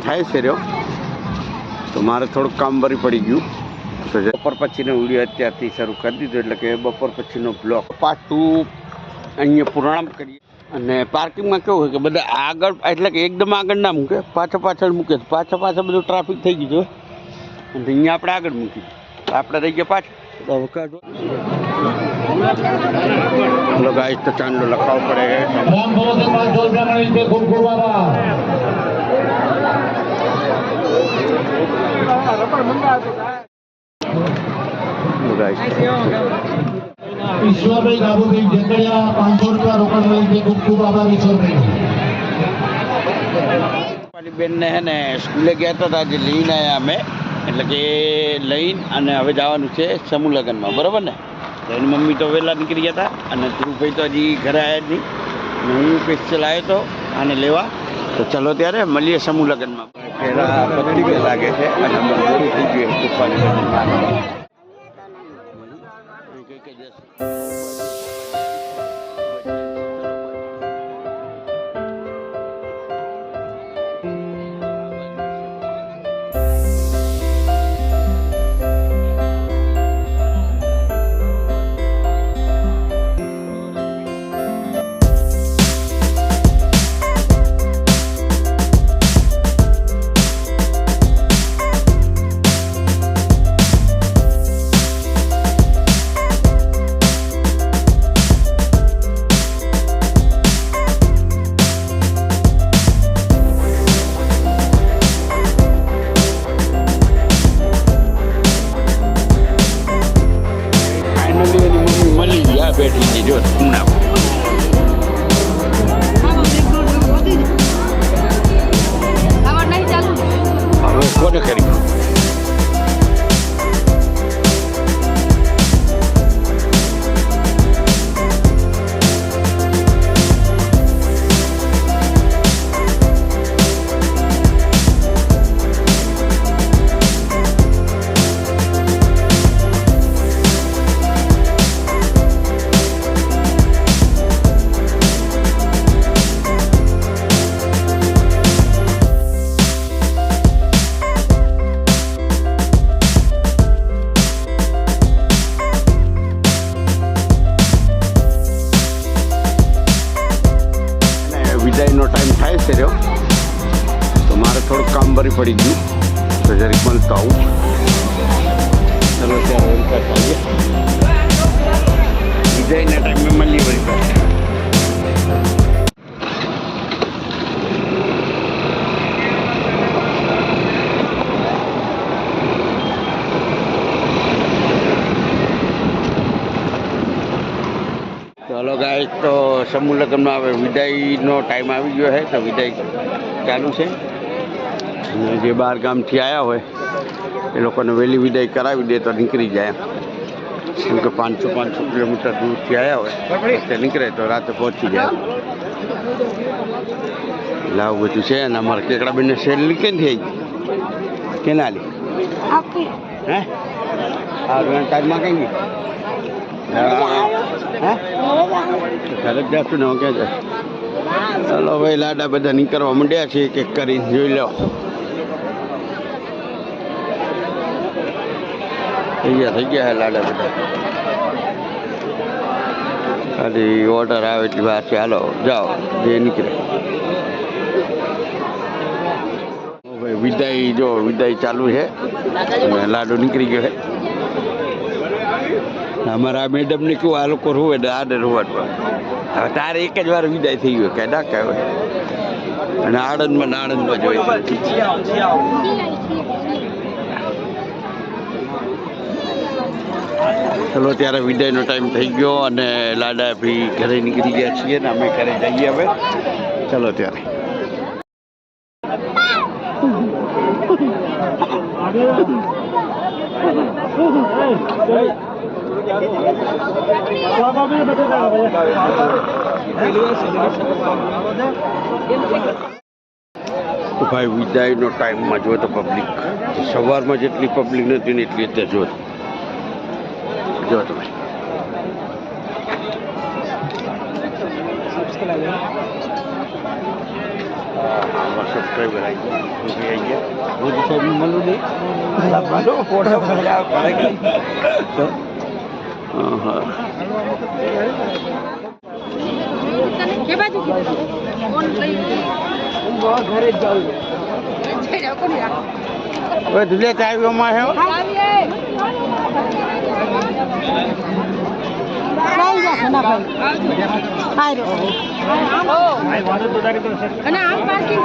થાય છે રહ્યો, તો મારે થોડુંક કામ ભરી પડી ગયું, તો બપોર પછીનો વિડીયો અત્યારથી શરૂ કરી દીધો, એટલે કે બપોર પછીનો બ્લોગ પાર્ટ 2 અહીંયા પૂર્ણ કરીએ. અને પાર્કિંગમાં કેવું હોય કે બધા આગળ, એટલે કે એકદમ આગળ ના મૂકે, પાછળ મૂકે, પાછળ બધું ટ્રાફિક થઈ ગયું છે, અને અહીંયા આપણે આગળ મૂકી, આપણે રહી ગયા પાછળ. હલો ગાઈસ, તો ચાંદલો લખાવો પડે. ઈશ્વરભાઈ બાબુભાઈ ઢેકડિયા 500 રૂપિયા રોકડ મળી. ખૂબ ખૂબ આભાર ઈશ્વરભાઈ. બેન ને હે ને સ્કૂલે ગયા હતા, આજે લઈને આવ્યા અમે, એટલે કે લઈને અને હવે જવાનું છે સમૂહ લગ્નમાં, બરાબર ને? તો એની મમ્મી તો વહેલા નીકળી ગયા હતા, અને ધ્રુવભાઈ તો હજી ઘરે આવ્યા જ નહીં, અને હું સ્પેશિયલ આવ્યો હતો આને લેવા. તો ચલો ત્યારે મળીએ સમૂહ લગ્નમાં. પહેલાં પતરી લાગે છે અને પૂરું થઈ ગયું પુષ્પાની. બેઠી જો ના હવે કોને કરી. વિદાયનો ટાઈમ થાય છે રહ્યો, તો મારે થોડુંક કામ ભરી પડી ગયું, તો જરીક મળતો આવું. ચલો ત્યારે આવીએ, વિદાયના ટાઈમે મળીએ વળી પાછા. હલો ગાઈસ, તો સમૂહ લગ્નમાં હવે વિદાયનો ટાઈમ આવી ગયો છે, તો વિદાય ચાલુ છે. અને જે બહાર ગામથી આવ્યા હોય એ લોકોને વહેલી વિદાય કરાવી દે તો નીકળી જાય, કેમ કે 500 કિલોમીટર દૂરથી આવ્યા હોય તે નીકળે તો રાતે પહોંચી જાય. એટલે આવું બધું છે. અને અમારા કેકડાબેનને સેલ ક્યાંથી આવી કેના લી હે આ ટાઈમમાં કઈ ગઈ ઘરે જ જાશું ને ક્યાં જાય. ચાલો ભાઈ, લાડા બધા નીકળવા માંડ્યા છે, એક કરીને જોઈ લો. થઈ ગયા છે લાડા બધા. ખાલી ઓર્ડર આવે એટલી વાર છે. હાલો જાઓ, જે નીકળે. ભાઈ વિદાય, જો વિદાય ચાલુ છે અને લાડુ નીકળી ગયો છે. અમારા મેડમને કેવું આ લોકો રોવે ને આડે રોવા. હવે તારે એક જ વાર વિદાય થઈ ગયો કે ના કહેવાય. અને આણંદમાં જોઈએ. ચલો ત્યારે વિદાયનો ટાઈમ થઈ ગયો અને લાડા ભી ઘરે નીકળી ગયા છીએ ને અમે ઘરે જઈએ હવે. ચલો ત્યારે. તો ભાઈ વિદાયનો ટાઈમમાં જો તો પબ્લિક સવારમાં જેટલી પબ્લિક નથી ને એટલી અત્યારે જો તમે. અમારા સબસ્ક્રાઈબર આવી ગયા ભુજ સાહેબનું મળવું નહીં ફોટો ઘરે જ જાઉં હવે ધુલિયા ચાવીઓમાં છે અને આમ પાર્કિંગ